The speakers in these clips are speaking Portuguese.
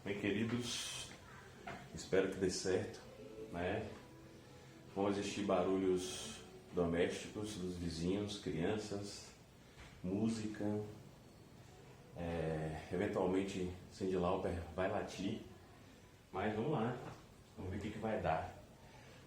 Bem, queridos, espero que dê certo, né? Vão existir barulhos domésticos dos vizinhos, crianças, música, eventualmente Cyndi Lauper vai latir, mas vamos lá, vamos ver o que vai dar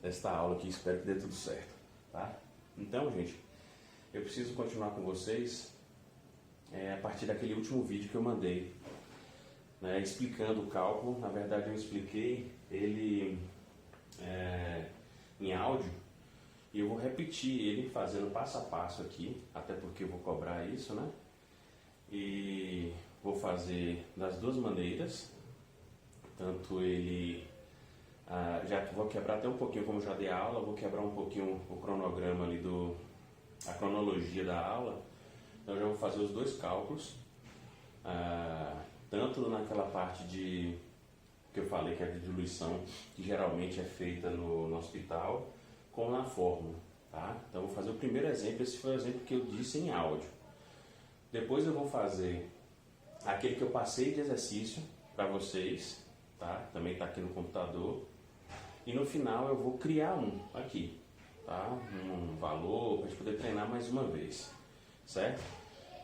desta aula aqui, espero que dê tudo certo, tá? Então, gente, eu preciso continuar com vocês a partir daquele último vídeo que eu mandei, né, explicando o cálculo. Na verdade eu expliquei ele em áudio e eu vou repetir ele fazendo passo a passo aqui, até porque eu vou cobrar isso, né? E vou fazer das duas maneiras, tanto ele, já vou quebrar até um pouquinho, como já dei a aula, vou quebrar um pouquinho o cronograma ali a cronologia da aula. Então eu já vou fazer os dois cálculos, tanto naquela parte que eu falei que é de diluição, que geralmente é feita no hospital, como na fórmula, tá? Então eu vou fazer o primeiro exemplo, esse foi o exemplo que eu disse em áudio. Depois eu vou fazer aquele que eu passei de exercício para vocês, tá? Também está aqui no computador. E no final eu vou criar um aqui, tá? Um valor para a gente poder treinar mais uma vez, certo?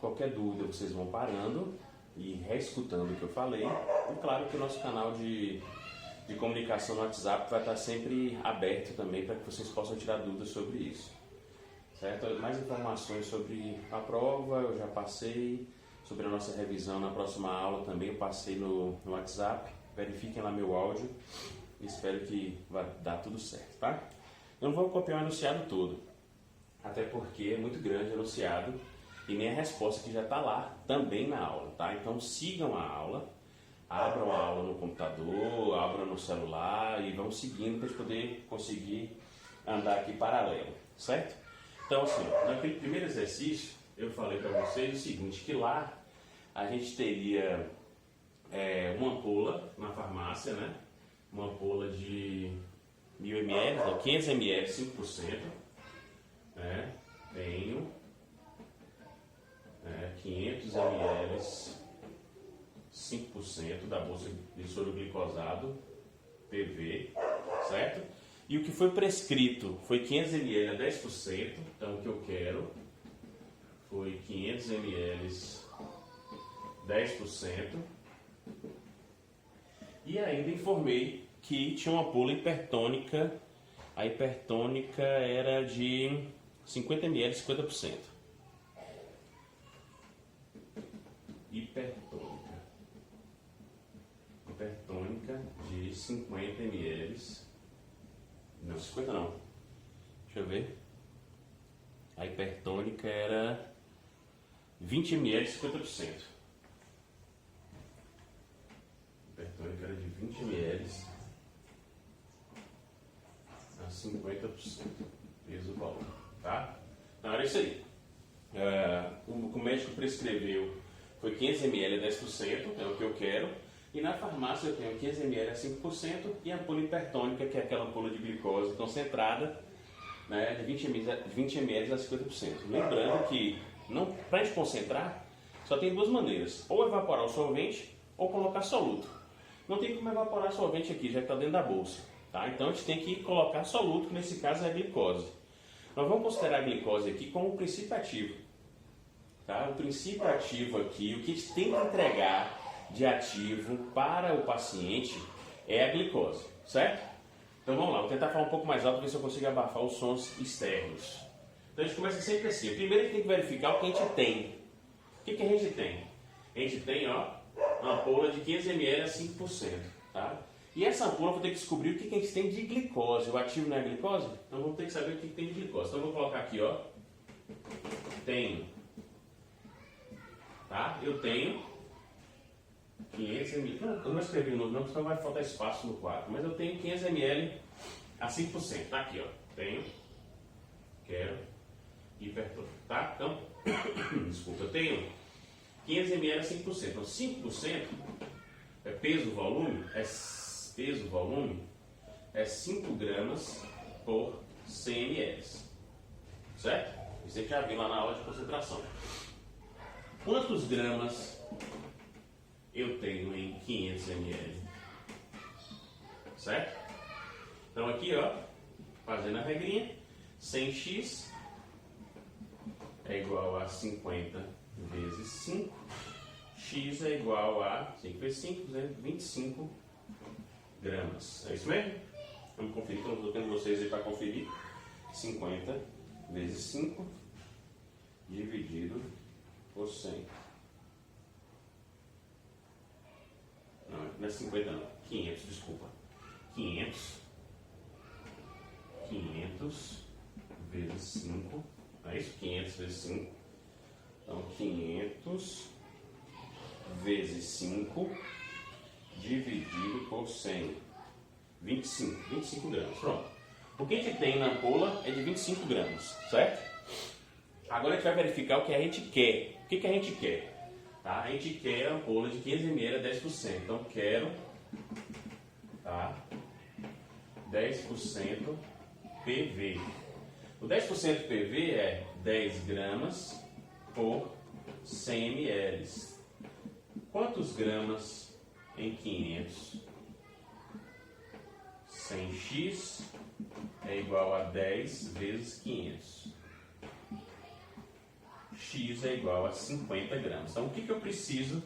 Qualquer dúvida vocês vão parando e reescutando o que eu falei. E claro que o nosso canal de comunicação no WhatsApp vai estar sempre aberto também para que vocês possam tirar dúvidas sobre isso, certo? Mais informações sobre a prova eu já passei, sobre a nossa revisão na próxima aula também eu passei no WhatsApp. Verifiquem lá meu áudio, espero que vai dar tudo certo, tá? Eu não vou copiar o enunciado todo, até porque é muito grande o enunciado e nem a resposta que já está lá também na aula, tá? Então sigam a aula, abram a aula no computador, abram no celular e vão seguindo para a gente poder conseguir andar aqui paralelo, certo? Então assim, naquele primeiro exercício eu falei para vocês o seguinte, que lá a gente teria uma ampola na farmácia, né? Uma ampola de 1000 ml, não, 500 ml, 5%, né? Tenho 500 ml, 5% da bolsa de soro glicosado, PV, certo? E o que foi prescrito foi 500 ml a 10%, então o que eu quero foi 500 ml, 10%. E ainda informei que tinha uma ampola hipertônica, a hipertônica era de 50 ml, 50%. Hipertônica de 50 ml, não, 50 não, deixa eu ver, a hipertônica era 20 ml, 50%. Hipertônica era de 20 ml a 50%, peso do valor, tá? Então era isso aí. O que o médico prescreveu foi 500 ml a 10%, é o que eu quero. E na farmácia eu tenho 500 ml a 5% e a ampola hipertônica, que é aquela ampola de glicose concentrada, né, de 20 ml a 50%. Lembrando que, para a gente concentrar, só tem duas maneiras. Ou evaporar o solvente ou colocar soluto. Não tem como evaporar solvente aqui, já está dentro da bolsa. Tá? Então a gente tem que colocar soluto, que nesse caso é a glicose. Nós vamos considerar a glicose aqui como um princípio ativo. Tá? O princípio ativo aqui, o que a gente tem que entregar de ativo para o paciente é a glicose, certo? Então vamos lá, vou tentar falar um pouco mais alto para ver se eu consigo abafar os sons externos. Então a gente começa sempre assim. Primeiro a gente tem que verificar o que a gente tem. O que a gente tem? A gente tem, ó, uma ampola de 500 ml a 5%, tá? E essa ampola eu vou ter que descobrir o que a gente tem de glicose. O ativo não é glicose? Então vamos ter que saber o que tem de glicose. Então eu vou colocar aqui, ó, tenho, tá? Eu tenho 500 ml, eu não escrevi o número não, senão vai faltar espaço no quadro, mas eu tenho 500 ml a 5%, tá aqui, ó, tenho, quero, hipertônico, tá? Então, desculpa, eu tenho 500 ml a 5%, então 5% é peso-volume, é 5 gramas por 100 ml, certo? Isso a gente já viu lá na aula de concentração. Quantos gramas eu tenho em 500 ml. Certo? Então aqui, ó, fazendo a regrinha, 100x é igual a 50 vezes 5. X é igual a 5 vezes 5, 25 gramas. É isso mesmo? Vamos conferir, estou colocando vocês aí para conferir. 50 vezes 5 dividido por 100. Não é 50 não, 500, desculpa. 500 vezes 5, não é isso? 500 vezes 5. Então 500 vezes 5 dividido por 100. 25 gramas. Pronto. O que a gente tem na ampola é de 25 gramas, certo? Agora a gente vai verificar o que a gente quer. O que a gente quer? Tá? A gente quer a ampola de 500 ml a 10%. Então quero, tá, 10% PV. O 10% PV é 10 gramas por 100 ml. Quantos gramas em 500? 100x é igual a 10 vezes 500. X é igual a 50 gramas. Então, o que eu preciso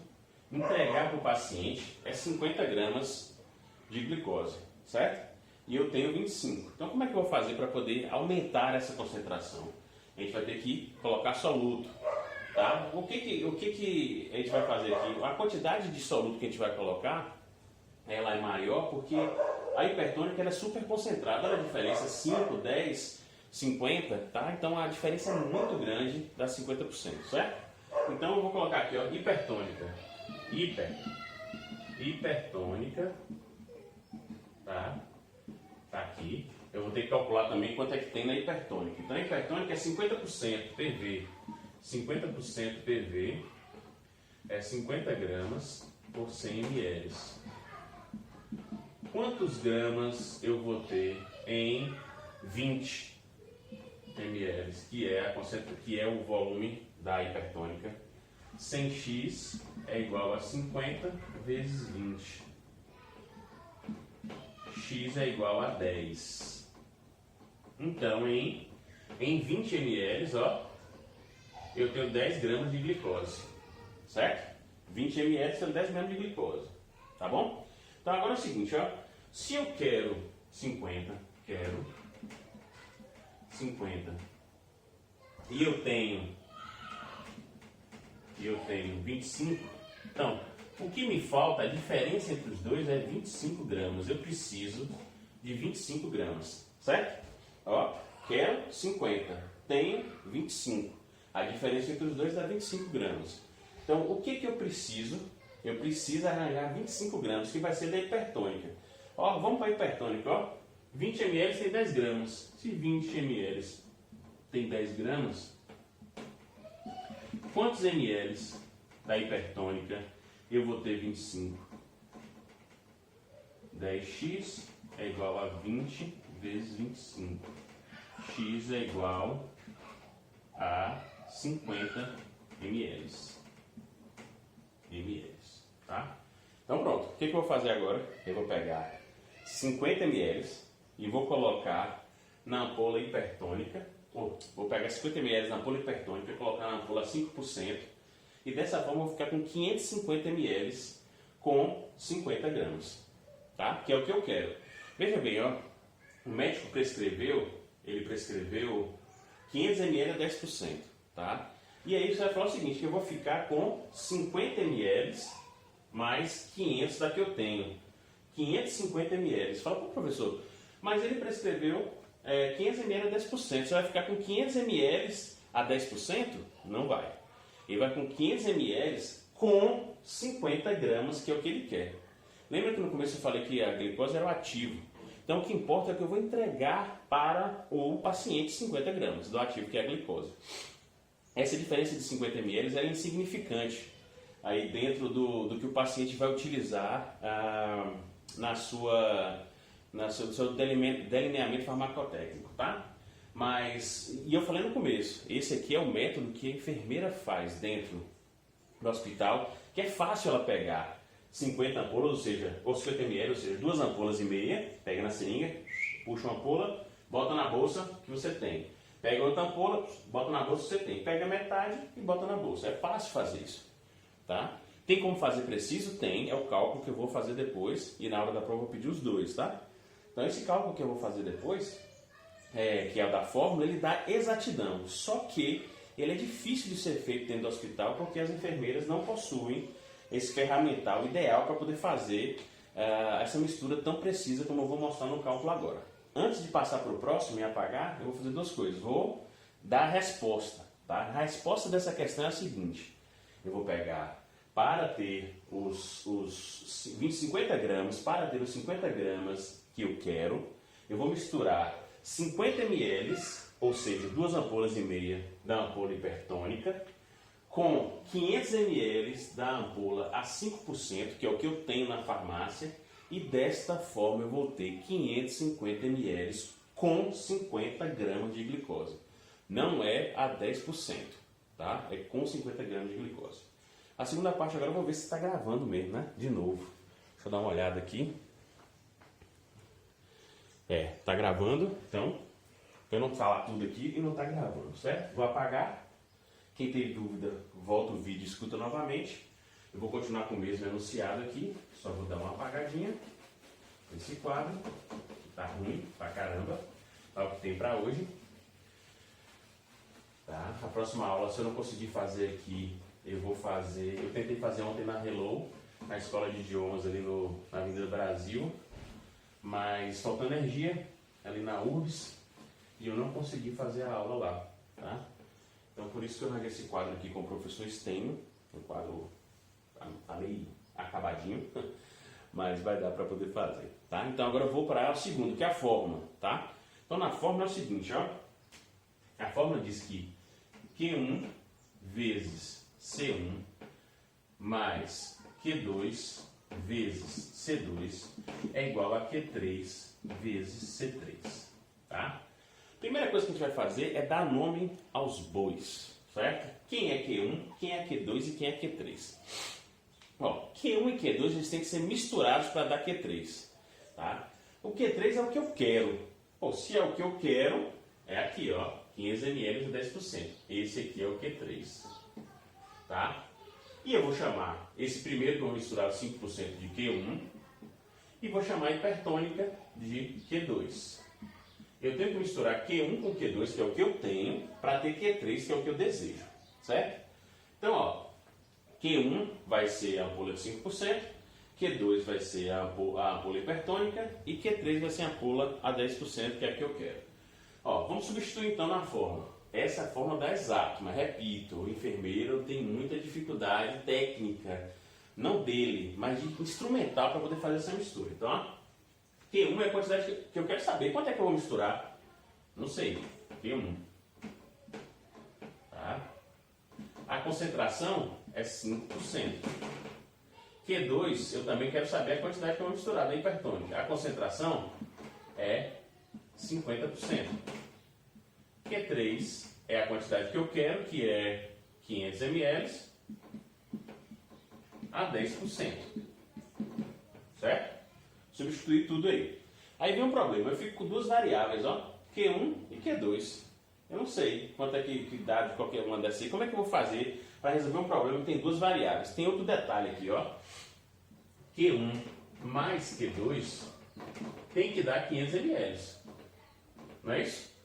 entregar para o paciente é 50 gramas de glicose, certo? E eu tenho 25. Então, como é que eu vou fazer para poder aumentar essa concentração? A gente vai ter que colocar soluto. Tá? O que a gente vai fazer aqui? A quantidade de soluto que a gente vai colocar, ela é maior porque a hipertônica ela é super concentrada. Olha a diferença, 5, 10, 50, tá? Então a diferença é muito grande das 50%, certo? Então eu vou colocar aqui, ó, hipertônica. Hipertônica, tá? Tá aqui. Eu vou ter que calcular também quanto é que tem na hipertônica. Então a hipertônica é 50% PV. 50% PV é 50 gramas por 100 ml. Quantos gramas eu vou ter em 20 ml, que é o volume da hipertônica? 100x é igual a 50 vezes 20. X é igual a 10. Então, em 20 ml, ó, eu tenho 10 gramas de glicose, certo? 20 ml são 10 gramas de glicose, tá bom? Então agora é o seguinte, ó, se eu quero 50, e eu tenho 25, então, o que me falta, a diferença entre os dois é 25 gramas, eu preciso de 25 gramas, certo? Ó, quero 50, tenho 25. A diferença entre os dois dá 25 gramas. Então, o que eu preciso? Eu preciso arranjar 25 gramas, que vai ser da hipertônica. Ó, vamos para a hipertônica, ó. 20 ml tem 10 gramas. Se 20 ml tem 10 gramas, quantos ml da hipertônica eu vou ter 25? 10x é igual a 20 vezes 25. X é igual a 50 ml. Tá? Então pronto, o que eu vou fazer agora? Eu vou pegar 50 ml e vou colocar na ampola hipertônica. Vou pegar 50 ml na ampola hipertônica e colocar na ampola 5%. E dessa forma eu vou ficar com 550 ml com 50 gramas. Tá? Que é o que eu quero. Veja bem, ó, o médico prescreveu 500 ml a 10%. Tá? E aí você vai falar o seguinte, que eu vou ficar com 50 ml mais 500 da que eu tenho. 550 ml. Você fala, pô, professor, mas ele prescreveu 500 ml a 10%. Você vai ficar com 500 ml a 10%? Não vai. Ele vai com 500 ml com 50 gramas, que é o que ele quer. Lembra que no começo eu falei que a glicose era o ativo. Então o que importa é que eu vou entregar para o paciente 50 gramas do ativo, que é a glicose. Essa diferença de 50 ml é insignificante aí dentro do que o paciente vai utilizar no seu delineamento farmacotécnico, tá? Mas, e eu falei no começo, esse aqui é o método que a enfermeira faz dentro do hospital, que é fácil ela pegar 50 ampolas, ou seja, ou 50 ml, ou seja, 2 ampolas e meia, pega na seringa, puxa uma ampola, bota na bolsa que você tem. Pega outra ampola, bota na bolsa que você tem. Pega metade e bota na bolsa. É fácil fazer isso, tá? Tem como fazer preciso? Tem, é o cálculo que eu vou fazer depois e na hora da prova eu vou pedir os dois, tá? Então esse cálculo que eu vou fazer depois, que é o da fórmula, ele dá exatidão, só que ele é difícil de ser feito dentro do hospital porque as enfermeiras não possuem esse ferramental ideal para poder fazer essa mistura tão precisa como eu vou mostrar no cálculo agora. Antes de passar para o próximo e apagar, eu vou fazer duas coisas. Vou dar a resposta, tá? A resposta dessa questão é a seguinte. Eu vou pegar, para ter os 50 gramas, para ter os 50 gramas que eu quero, eu vou misturar 50 ml, ou seja, 2 ampolas e meia da ampola hipertônica, com 500 ml da ampola a 5%, que é o que eu tenho na farmácia, e desta forma eu vou ter 550 ml com 50 gramas de glicose. Não é a 10%, tá? É com 50 gramas de glicose. A segunda parte agora eu vou ver se está gravando mesmo, né? De novo. Deixa eu dar uma olhada aqui. Tá gravando, então, eu não falar tudo aqui e não está gravando, certo? Vou apagar. Quem tem dúvida, volta o vídeo e escuta novamente. Eu vou continuar com o mesmo enunciado aqui, só vou dar uma apagadinha nesse quadro, que tá ruim pra caramba, é o que tem para hoje. Tá? A próxima aula, se eu não conseguir fazer aqui, eu tentei fazer ontem na Hello, na escola de idiomas ali na Avenida Brasil, mas faltou energia ali na URBS e eu não consegui fazer a aula lá, tá? Então por isso que eu larguei esse quadro aqui com o professor Stênio, o quadro tá meio acabadinho, mas vai dar para poder fazer, tá? Então agora eu vou para o segundo, que é a fórmula, tá? Então na fórmula é o seguinte, ó, a fórmula diz que Q1 vezes C1 mais Q2 vezes C2 é igual a Q3 vezes C3, tá? Primeira coisa que a gente vai fazer é dar nome aos bois, certo? Quem é Q1, quem é Q2 e quem é Q3. Ó, Q1 e Q2 eles têm que ser misturados para dar Q3, tá? O Q3 é o que eu quero. Pô, se é o que eu quero, é aqui, ó, 500 ml de 10%. Esse aqui é o Q3, tá? E eu vou chamar esse primeiro que eu vou misturar 5% de Q1 e vou chamar a hipertônica de Q2. Eu tenho que misturar Q1 com Q2, que é o que eu tenho, para ter Q3, que é o que eu desejo, certo? Então, ó, Q1 vai ser a ampola de 5%, Q2 vai ser a ampola hipertônica e Q3 vai ser a ampola a 10%, que é a que eu quero. Ó, vamos substituir então na fórmula. Essa é a fórmula da exato, mas repito, o enfermeiro tem muita dificuldade técnica, não dele, mas de instrumental para poder fazer essa mistura. Então, ó, Q1 é a quantidade que eu quero saber. Quanto é que eu vou misturar? Não sei. Q1. Tá? A concentração é 5%. Q2, eu também quero saber a quantidade que eu vou misturar da hipertônica. A concentração é 50%. Q3 é a quantidade que eu quero, que é 500 ml a 10%. Certo? Substituir tudo aí. Aí vem um problema, eu fico com duas variáveis, ó, Q1 e Q2. Eu não sei quanto é que dá de qualquer uma dessas aí. Como é que eu vou fazer para resolver um problema que tem duas variáveis? Tem outro detalhe aqui, ó. Q1 mais Q2 tem que dar 500 ml. Não é isso?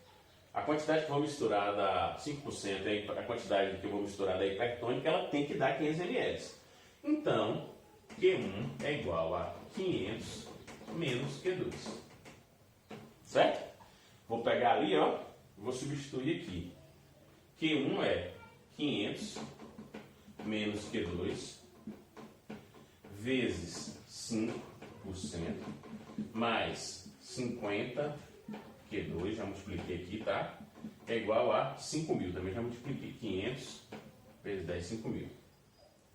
A quantidade que eu vou misturar da 5%, a quantidade que eu vou misturar da hipertônica, ela tem que dar 500 ml. Então, Q1 é igual a 500 menos Q2. Certo? Vou pegar ali, ó, vou substituir aqui. Q1 é 500 menos Q2 vezes 5% mais 50 Q2, já multipliquei aqui, tá? É igual a 5.000, também já multipliquei. 500 vezes 10, 5.000.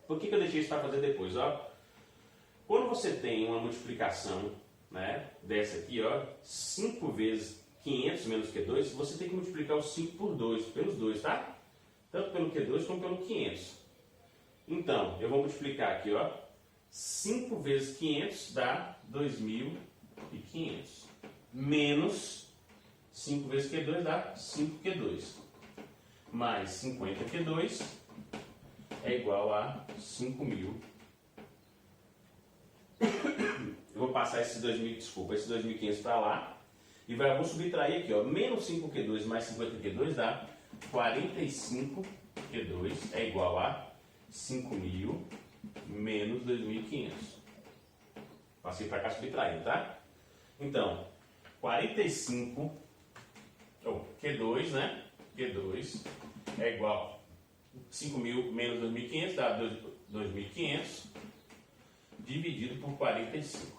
Por que eu deixei isso para fazer depois, ó? Quando você tem uma multiplicação, né, dessa aqui, ó, 5 vezes 500 menos Q2, você tem que multiplicar o 5 por 2, pelos dois, tá? Tanto pelo Q2 como pelo 500. Então, eu vou multiplicar aqui, ó. 5 vezes 500 dá 2.500. Menos 5 vezes Q2 dá 5Q2. Mais 50Q2 é igual a 5.000. Eu vou passar esse 2.500 para lá. E vou subtrair aqui, ó. Menos 5Q2 mais 50Q2 dá 45Q2 é igual a 5.000 menos 2.500. Passei para cá subtraindo, tá? Então, 45, Q2, né? Q2 é igual a 5.000 menos 2.500, dá 2.500 dividido por 45.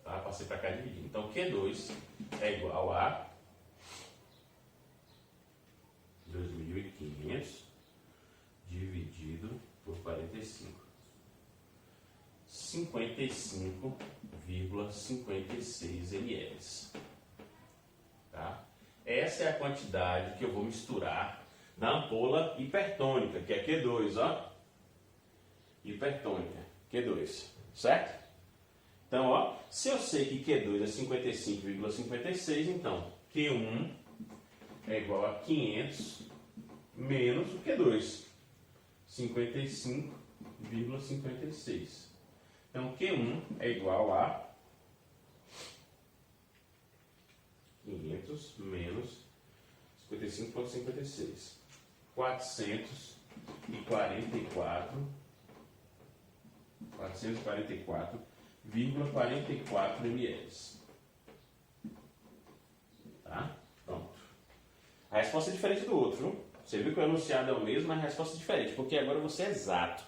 Tá? Passei para cá dividindo. Então, Q2 é igual a 2.500 dividido por 45. 55,56 ml. Tá? Essa é a quantidade que eu vou misturar na ampola hipertônica, que é Q2, ó. Hipertônica, Q2, certo? Então, ó, se eu sei que Q2 é 55,56, então Q1 é igual a 500 menos o Q2, 55,56. Então, Q1 é igual a 500 menos 55,56. 444,44 ml. Tá? Pronto. A resposta é diferente do outro, viu? Você viu que o enunciado é o mesmo, mas a resposta é diferente, porque agora você é exato.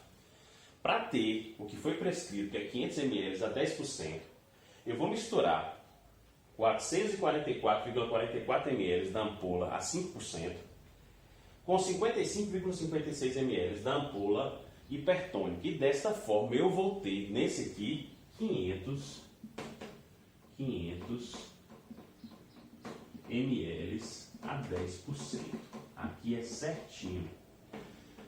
Para ter o que foi prescrito, que é 500 ml a 10%, eu vou misturar 444,44 ml da ampola a 5% com 55,56 ml da ampola hipertônica. E desta forma eu vou ter nesse aqui 500 ml a 10%. Aqui é certinho.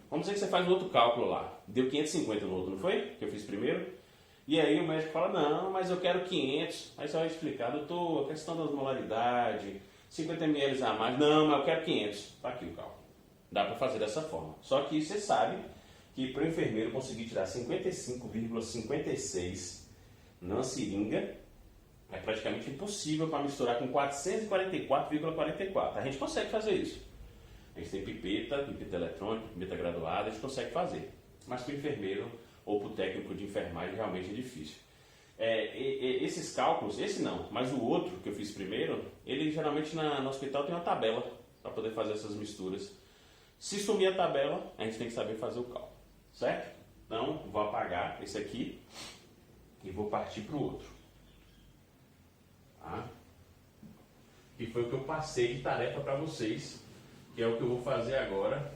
Vamos dizer que você faz um outro cálculo lá. Deu 550 no outro, não foi? Que eu fiz primeiro. E aí o médico fala, não, mas eu quero 500. Aí você vai explicar, doutor, a questão da osmolaridade, 50 ml a mais. Não, mas eu quero 500. Está aqui o cálculo. Dá para fazer dessa forma. Só que você sabe que para o enfermeiro conseguir tirar 55,56 na seringa é praticamente impossível para misturar com 444,44. A gente consegue fazer isso. A gente tem pipeta eletrônica, pipeta graduada, a gente consegue fazer. Mas para o enfermeiro ou para o técnico de enfermagem realmente é difícil. Esses cálculos, esse não, mas o outro que eu fiz primeiro, ele geralmente no hospital tem uma tabela para poder fazer essas misturas. Se sumir a tabela, a gente tem que saber fazer o cálculo, certo? Então, vou apagar esse aqui e vou partir para o outro. Tá? Que foi o que eu passei de tarefa para vocês, que é o que eu vou fazer agora,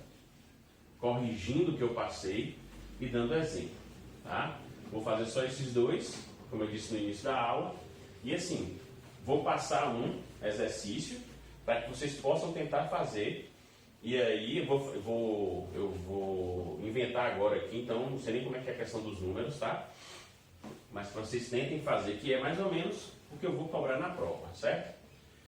corrigindo o que eu passei e dando exemplo. Tá? Vou fazer só esses dois, como eu disse no início da aula, e assim, vou passar um exercício para que vocês possam tentar fazer. E aí eu vou inventar agora aqui, então não sei nem como é que é a questão dos números, tá? Mas para vocês tentem fazer, que é mais ou menos o que eu vou cobrar na prova, certo?